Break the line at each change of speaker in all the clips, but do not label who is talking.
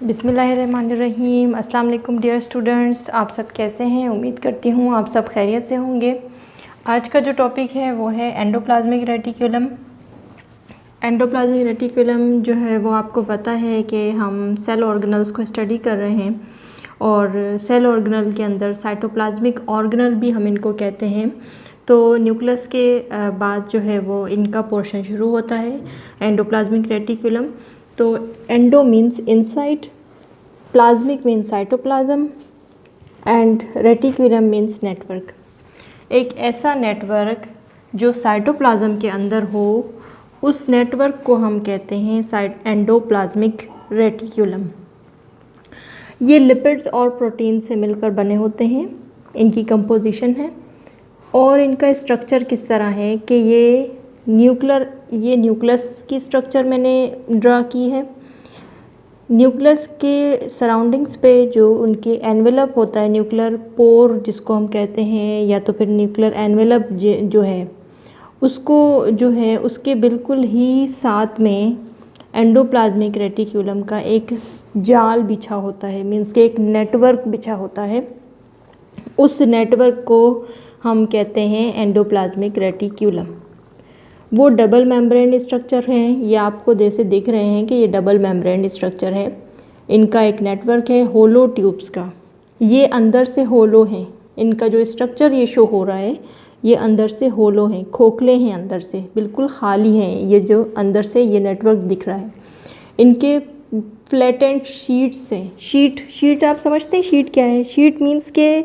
बिस्मिल्लाहिर्रहमानिर्रहीम। अस्सलाम वालेकुम डियर स्टूडेंट्स, आप सब कैसे हैं? उम्मीद करती हूँ आप सब खैरियत से होंगे। आज का जो टॉपिक है वो है एंडोप्लाज्मिक रेटिकुलम। एंडोप्लाज्मिक रेटिकुलम जो है वो आपको पता है कि हम सेल ऑर्गेनल्स को स्टडी कर रहे हैं और सेल ऑर्गेनल के अंदर साइटोप्लाज्मिक ऑर्गेनल भी हम इनको कहते हैं। तो न्यूक्लियस के बाद जो है वो इनका पोर्शन शुरू होता है एंडोप्लाज्मिक रेटिकुलम। तो endo means inside, plasmic means cytoplasm and reticulum means network. एक ऐसा नेटवर्क जो साइटोप्लाज्म के अंदर हो उस नेटवर्क को हम कहते हैं एंडोप्लाज्मिक रेटिकुलम। ये लिपिड्स और प्रोटीन से मिलकर बने होते हैं, इनकी कंपोजिशन है और इनका स्ट्रक्चर किस तरह है कि ये न्यूक्लियस की स्ट्रक्चर मैंने ड्रा की है। न्यूक्लियस के सराउंडिंग्स पे जो उनके एनवेलप होता है, न्यूक्लियर पोर जिसको हम कहते हैं, या तो फिर न्यूक्लियर एनवेलप जो है उसको जो है उसके बिल्कुल ही साथ में एंडोप्लाज्मिक रेटिकुलम का एक जाल बिछा होता है, मीन्स के एक नेटवर्क बिछा होता है। उस नेटवर्क को हम कहते हैं एंडोप्लाज्मिक रेटिकुलम। वो डबल मेम्ब्रेन स्ट्रक्चर हैं, ये आपको जैसे दिख रहे हैं कि ये डबल मेम्ब्रेन स्ट्रक्चर है। इनका एक नेटवर्क है होलो ट्यूब्स का, ये अंदर से होलो हैं। इनका जो स्ट्रक्चर ये शो हो रहा है ये अंदर से होलो हैं, खोखले हैं, अंदर से बिल्कुल खाली हैं। ये जो अंदर से ये नेटवर्क दिख रहा है, इनके फ्लैटेंड शीट्स हैं। शीट आप समझते हैं शीट क्या है? शीट मीन्स के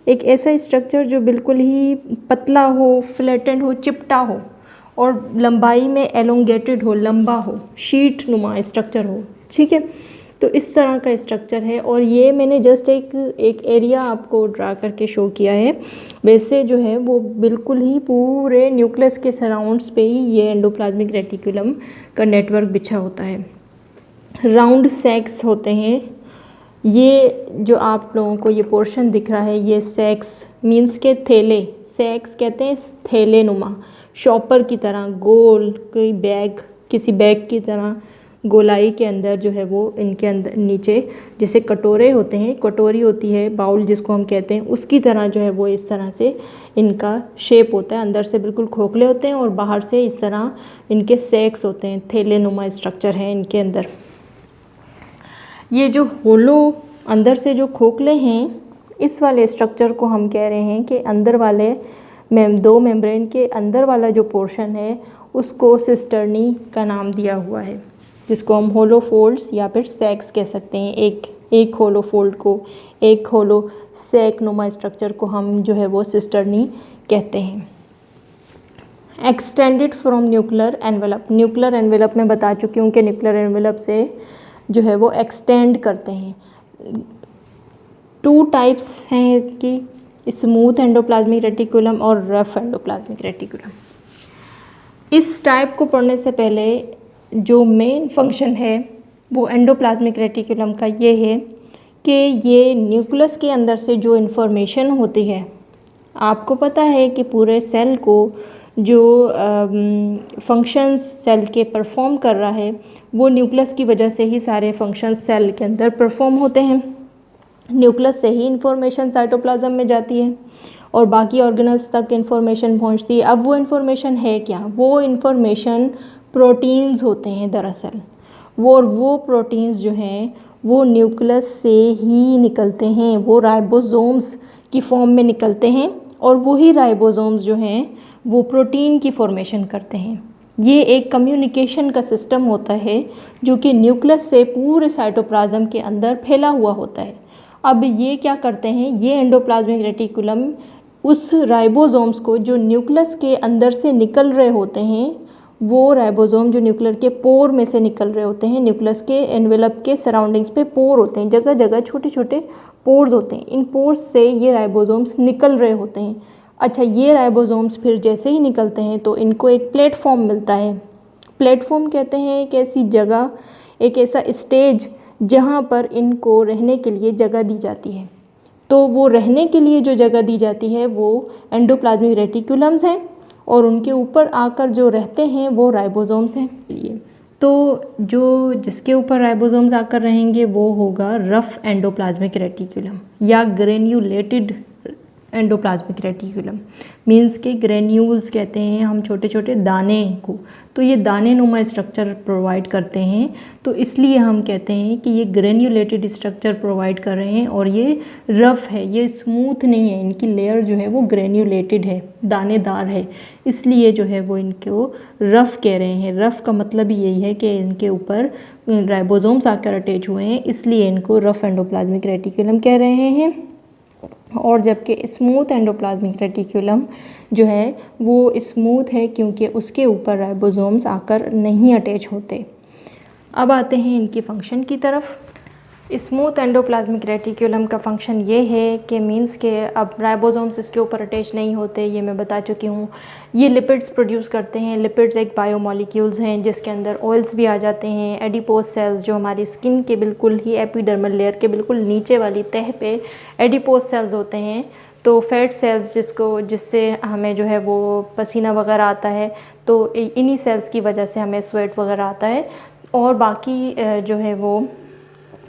एक ऐसा स्ट्रक्चर जो बिल्कुल ही पतला हो, फ्लैटेंड हो, चिपटा हो और लंबाई में एलोंगेटेड हो, लंबा हो, शीट नुमा स्ट्रक्चर हो। ठीक है, तो इस तरह का स्ट्रक्चर है और ये मैंने जस्ट एक एरिया आपको ड्रा करके शो किया है। वैसे जो है वो बिल्कुल ही पूरे न्यूक्लियस के सराउंड्स पे ही ये एंडोप्लाज्मिक रेटिकुलम का नेटवर्क बिछा होता है। राउंड सैक्स होते हैं। ये जो आप लोगों को ये पोर्शन दिख रहा है ये सैक्स मीन्स के थैले, सैक्स कहते हैं थैले नुमा, शॉपर की तरह गोल, कोई बैग, किसी बैग की तरह गोलाई के अंदर जो है वो इनके अंदर नीचे जैसे कटोरे होते हैं, कटोरी होती है, बाउल जिसको हम कहते हैं, उसकी तरह जो है वो इस तरह से इनका शेप होता है। अंदर से बिल्कुल खोखले होते हैं और बाहर से इस तरह इनके सैक्स होते हैं, थैले नुमा स्ट्रक्चर है इनके अंदर। ये जो होलो अंदर से जो खोखले हैं इस वाले स्ट्रक्चर को हम कह रहे हैं कि अंदर वाले दो मेम्ब्रेन के अंदर वाला जो पोर्शन है उसको सिस्टर्नी का नाम दिया हुआ है, जिसको हम होलो फोल्ड्स या फिर सैक्स कह सकते हैं। एक होलो फोल्ड को, एक होलो सैक नुमा स्ट्रक्चर को हम जो है वो सिस्टर्नी कहते हैं। Extended from nuclear envelope, nuclear envelope में बता चुकी हूँ कि न्यूक्लियर एनवेलप से जो है वो एक्सटेंड करते हैं। 2 टाइप्स हैं इसकी, स्मूथ एंडोप्लाज्मिक रेटिकुलम और रफ एंडोप्लाज्मिक रेटिकुलम। इस टाइप को पढ़ने से पहले जो मेन फंक्शन है वो एंडोप्लाज्मिक रेटिकुलम का ये है कि ये न्यूक्लियस के अंदर से जो इन्फॉर्मेशन होती है, आपको पता है कि पूरे सेल को जो फंक्शंस सेल के परफॉर्म कर रहा है वो न्यूक्लियस की वजह से ही सारे फंक्शंस सेल के अंदर परफॉर्म होते हैं। न्यूक्लियस से ही इंफॉर्मेशन साइटोप्लाज्म में जाती है और बाकी ऑर्गेनल्स तक इंफॉर्मेशन पहुंचती है। अब वो इंफॉर्मेशन है क्या? वो इंफॉर्मेशन प्रोटीन्स होते हैं दरअसल। वो प्रोटीन्स जो हैं वो न्यूक्लियस से ही निकलते हैं, वो राइबोसोम्स की फॉर्म में निकलते हैं और वही राइबोसोम्स जो हैं वो प्रोटीन की फॉर्मेशन करते हैं। ये एक कम्युनिकेशन का सिस्टम होता है जो कि न्यूक्लियस से पूरे साइटोप्लाज्म के अंदर फैला हुआ होता है। अब ये क्या करते हैं, ये एंडोप्लाज्मिक रेटिकुलम उस राइबोसोम्स को जो न्यूक्लियस के अंदर से निकल रहे होते हैं, वो राइबोसोम जो न्यूक्लियर के पोर में से निकल रहे होते हैं, न्यूक्लियस के एनवेलप के सराउंडिंग्स पे पोर होते हैं, जगह जगह छोटे छोटे पोर्स होते हैं। इन पोर्स से ये राइबोसोम्स निकल रहे होते हैं। अच्छा, ये राइबोसोम्स फिर जैसे ही निकलते हैं तो इनको एक प्लेटफॉर्म मिलता है। प्लेटफॉर्म कहते हैं एक ऐसी जगह, एक ऐसा स्टेज जहाँ पर इनको रहने के लिए जगह दी जाती है। तो वो रहने के लिए जो जगह दी जाती है वो एंडोप्लाज्मिक रेटिकुलम्स हैं और उनके ऊपर आकर जो रहते हैं वो राइबोसोम्स हैं। तो जो जिसके ऊपर राइबोसोम्स आकर रहेंगे वो होगा रफ एंडोप्लाज्मिक रेटिकुलम या ग्रेन्यूलेटेड एंडोप्लाज्मिक रेटिकुलम। मीन्स के ग्रेन्यूल्स कहते हैं हम छोटे छोटे दाने को, तो ये दाने नुमा स्ट्रक्चर प्रोवाइड करते हैं, तो इसलिए हम कहते हैं कि ये ग्रेन्यूलेटेड स्ट्रक्चर प्रोवाइड कर रहे हैं और ये रफ़ है, ये स्मूथ नहीं है, इनकी लेयर जो है वो ग्रेन्यूलेटेड है, दानेदार है, इसलिए जो है वो इनको रफ़ कह रहे हैं। रफ़ का मतलब ही यही है कि इनके ऊपर राइबोसोम्स आकर अटैच हुए हैं, इसलिए इनको रफ़ एंडोप्लाज्मिक रेटिकुलम कह रहे हैं। और जबकि स्मूथ एंडोप्लाज्मिक रेटिकुलम जो है वो स्मूथ है क्योंकि उसके ऊपर राइबोसोम्स आकर नहीं अटैच होते। अब आते हैं इनकी फ़ंक्शन की तरफ। स्मूथ एंडोप्लाज्मिक रेटिकुलम का फंक्शन ये है कि मींस के अब राइबोसोम्स इसके ऊपर अटैच नहीं होते, ये मैं बता चुकी हूँ। ये लिपिड्स प्रोड्यूस करते हैं। लिपिड्स एक बायोमॉलिक्यूल्स हैं जिसके अंदर ऑयल्स भी आ जाते हैं। एडिपोज सेल्स जो हमारी स्किन के बिल्कुल ही एपिडर्मल लेयर के बिल्कुल नीचे वाली तह पे एडिपोज सेल्स होते हैं। तो फैट सेल्स जिससे हमें जो है वो पसीना वगैरह आता है, तो इन्हीं सेल्स की वजह से हमें स्वेट वगैरह आता है। और बाकी जो है वो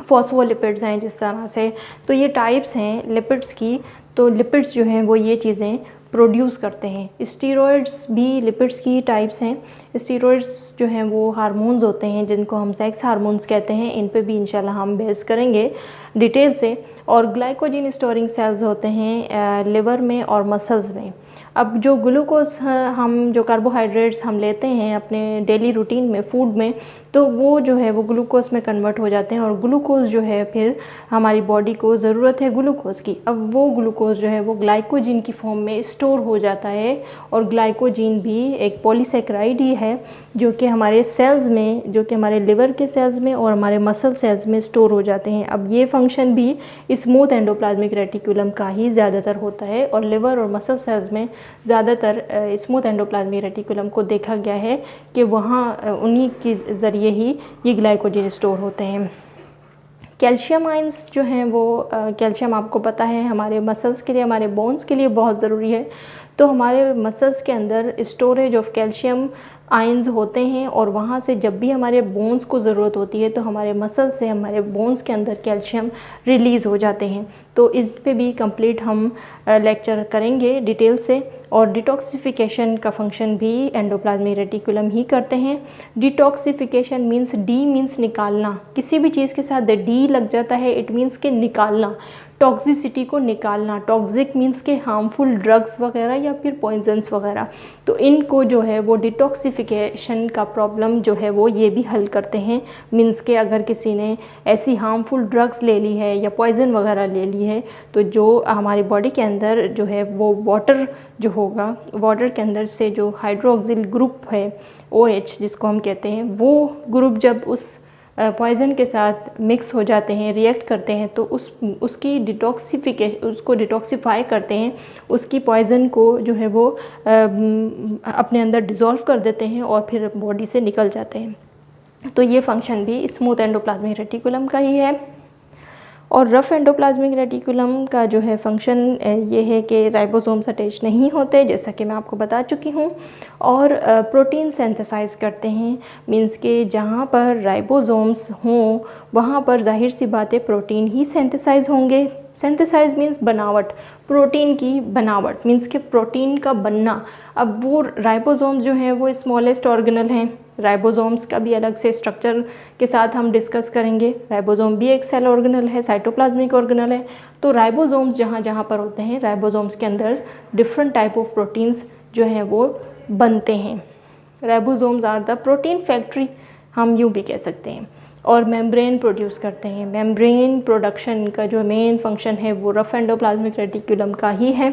फॉस्फोलिपिड्स हैं जिस तरह से, तो ये टाइप्स हैं लिपिड्स की। तो लिपिड्स जो हैं वो ये चीज़ें प्रोड्यूस करते हैं। स्टीरॉयड्स भी लिपिड्स की टाइप्स हैं। स्टीरॉयड्स जो हैं वो हार्मोन्स होते हैं जिनको हम सेक्स हार्मोन्स कहते हैं। इन पे भी इंशाल्लाह हम बेस करेंगे डिटेल से। और ग्लाइकोजन स्टोरिंग सेल्स होते हैं लिवर में और मसल्स में। अब जो ग्लूकोज हम जो कार्बोहाइड्रेट्स हम लेते हैं अपने डेली रूटीन में फूड में, तो वो जो है वो ग्लूकोज में कन्वर्ट हो जाते हैं और ग्लूकोज जो है फिर हमारी बॉडी को ज़रूरत है ग्लूकोज की। अब वो ग्लूकोज जो है वो ग्लाइकोजन की फॉर्म में स्टोर हो जाता है। और ग्लाइकोजन भी एक पॉलीसेकेराइड ही है जो कि हमारे सेल्स में, जो कि हमारे लिवर के सेल्स में और हमारे मसल सेल्स में स्टोर हो जाते हैं। अब ये फंक्शन भी स्मूथ एंडोप्लाज्मिक रेटिकुलम का ही ज़्यादातर होता है और लिवर और मसल सेल्स में ज़्यादातर स्मूथ एंडोप्लाज्मिक रेटिकुलम को देखा गया है कि वहाँ उन्हीं के ज़रिए ही ये ग्लाइकोजन स्टोर होते हैं। कैल्शियम आयंस जो हैं वो कैल्शियम आपको पता है हमारे मसल्स के लिए, हमारे बोन्स के लिए बहुत ज़रूरी है। तो हमारे मसल्स के अंदर स्टोरेज ऑफ कैल्शियम आयंस होते हैं और वहाँ से जब भी हमारे बोन्स को ज़रूरत होती है तो हमारे मसल से हमारे बोन्स के अंदर कैल्शियम रिलीज़ हो जाते हैं। तो इस पे भी कंप्लीट हम लेक्चर करेंगे डिटेल से। और डिटॉक्सिफिकेशन का फंक्शन भी एंडोप्लाज्मिक रेटिकुलम ही करते हैं। डिटॉक्सिफिकेशन मीन्स डी मीन्स निकालना, किसी भी चीज़ के साथ डी लग जाता है इट मीन्स के निकालना, टॉक्सिसिटी को निकालना। टॉक्सिक मीन्स के हार्मफुल ड्रग्स वगैरह या फिर पॉइजन्स वगैरह, तो इनको जो है वो डिटॉक्सिफिकेशन का प्रॉब्लम जो है वो ये भी हल करते हैं। मीन्स के अगर किसी ने ऐसी हार्मफुल ड्रग्स ले ली है या पॉइजन वगैरह ले ली है तो जो हमारी बॉडी के अंदर जो है वो वाटर जो होगा, वाटर के अंदर से जो हाइड्रोक्सिल ग्रुप है OH जिसको हम कहते हैं, वो ग्रुप जब उस पॉइज़न के साथ मिक्स हो जाते हैं, रिएक्ट करते हैं, तो उसकी उसको डिटॉक्सिफाई करते हैं, उसकी पॉइज़न को जो है वो अपने अंदर डिज़ोल्व कर देते हैं और फिर बॉडी से निकल जाते हैं। तो ये फंक्शन भी स्मूथ एंडोप्लाज्मिक रेटिकुलम का ही है। और रफ़ एंडोप्लाज्मिक रेटिकुलम का जो है फंक्शन ये है कि राइबोसोम्स अटैच नहीं होते, जैसा कि मैं आपको बता चुकी हूँ। और प्रोटीन सिंथेसाइज करते हैं। मींस के जहाँ पर राइबोसोम्स हों वहाँ पर जाहिर सी बात है प्रोटीन ही सिंथेसाइज होंगे। सिंथेसाइज मीन्स बनावट, प्रोटीन की बनावट मीन्स के प्रोटीन का बनना। अब वो राइबोसोम्स जो हैं वो स्मॉलेस्ट ऑर्गेनल हैं। राइबोसोम्स का भी अलग से स्ट्रक्चर के साथ हम डिस्कस करेंगे। राइबोसोम भी एक सेल ऑर्गेनल है, साइटोप्लाज्मिक ऑर्गेनल है। तो राइबोसोम्स जहाँ जहाँ पर होते हैं, राइबोसोम्स के अंदर डिफरेंट टाइप ऑफ प्रोटीन्स जो हैं वो बनते हैं। Ribosomes are the protein factory, हम यूँ भी कह सकते हैं। और मेम्ब्रेन प्रोड्यूस करते हैं। मेम्ब्रेन प्रोडक्शन का जो मेन फंक्शन है वो रफ़ एंडोप्लाज्मिक रेटिकुलम का ही है।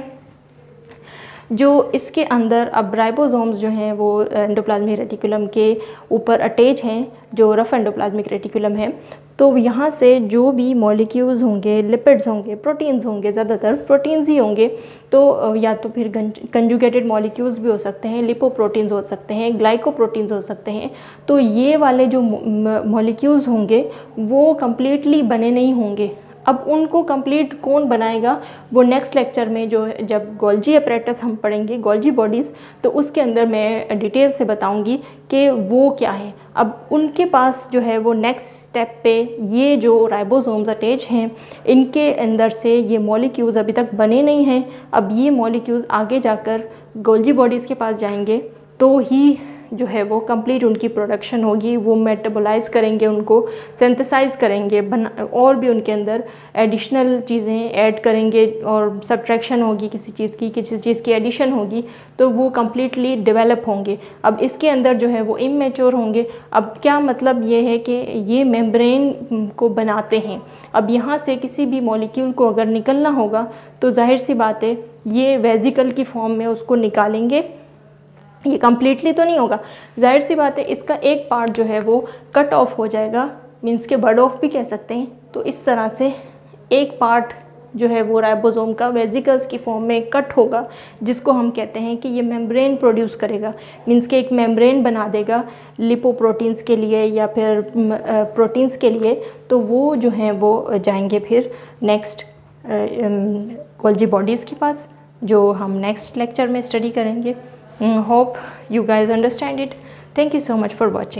जो इसके अंदर अब राइबोसोम्स जो हैं वो एंडोप्लाज्मिक रेटिकुलम के ऊपर अटैच हैं, जो रफ़ एंडोप्लाज्मिक रेटिकुलम है। तो यहाँ से जो भी मॉलिक्यूल्स होंगे, लिपिड्स होंगे, प्रोटीन्स होंगे, ज़्यादातर प्रोटीन्स ही होंगे। तो या तो फिर कंजुगेटेड मॉलिक्यूल्स भी हो सकते हैं, लिपोप्रोटीन्स हो सकते हैं, ग्लाइकोप्रोटीन्स हो सकते हैं। तो ये वाले जो मॉलिक्यूल्स होंगे वो कम्प्लीटली बने नहीं होंगे। अब उनको कंप्लीट कौन बनाएगा वो नेक्स्ट लेक्चर में, जो जब गोल्जी अपरेटस हम पढ़ेंगे, गोल्जी बॉडीज़, तो उसके अंदर मैं डिटेल से बताऊंगी कि वो क्या है। अब उनके पास जो है वो नेक्स्ट स्टेप पे ये जो राइबोसोम्स अटैच हैं, इनके अंदर से ये मॉलिक्यूल्स अभी तक बने नहीं हैं। अब ये मॉलिक्यूल्स आगे जाकर गोल्जी बॉडीज़ के पास जाएंगे तो ही जो है वो कंप्लीट उनकी प्रोडक्शन होगी, वो मेटाबोलाइज करेंगे, उनको सिंथेसाइज करेंगे, और भी उनके अंदर एडिशनल चीज़ें ऐड करेंगे और सब्ट्रैक्शन होगी, किसी चीज़ की एडिशन होगी, तो वो कम्प्लीटली डेवलप होंगे। अब इसके अंदर जो है वो इमेच्योर होंगे। अब क्या मतलब ये है कि ये मेम्ब्रेन को बनाते हैं। अब यहाँ से किसी भी मॉलिक्यूल को अगर निकलना होगा तो जाहिर सी बात है ये वेजिकल की फॉर्म में उसको निकालेंगे। ये कम्प्लीटली तो नहीं होगा, जाहिर सी बात है इसका एक पार्ट जो है वो कट ऑफ हो जाएगा, मीन्स के बर्ड ऑफ भी कह सकते हैं। तो इस तरह से एक पार्ट जो है वो राइबोसोम का वेजिकल्स की फॉर्म में कट होगा, जिसको हम कहते हैं कि ये मेम्ब्रेन प्रोड्यूस करेगा, मीन्स के एक मेम्ब्रेन बना देगा लिपोप्रोटीन्स के लिए या फिर प्रोटीन्स के लिए। तो वो जो हैं वो जाएंगे फिर नेक्स्ट गोल्जी बॉडीज़ के पास, जो हम नेक्स्ट लेक्चर में स्टडी करेंगे। Hope you guys understand it. Thank you so much for watching.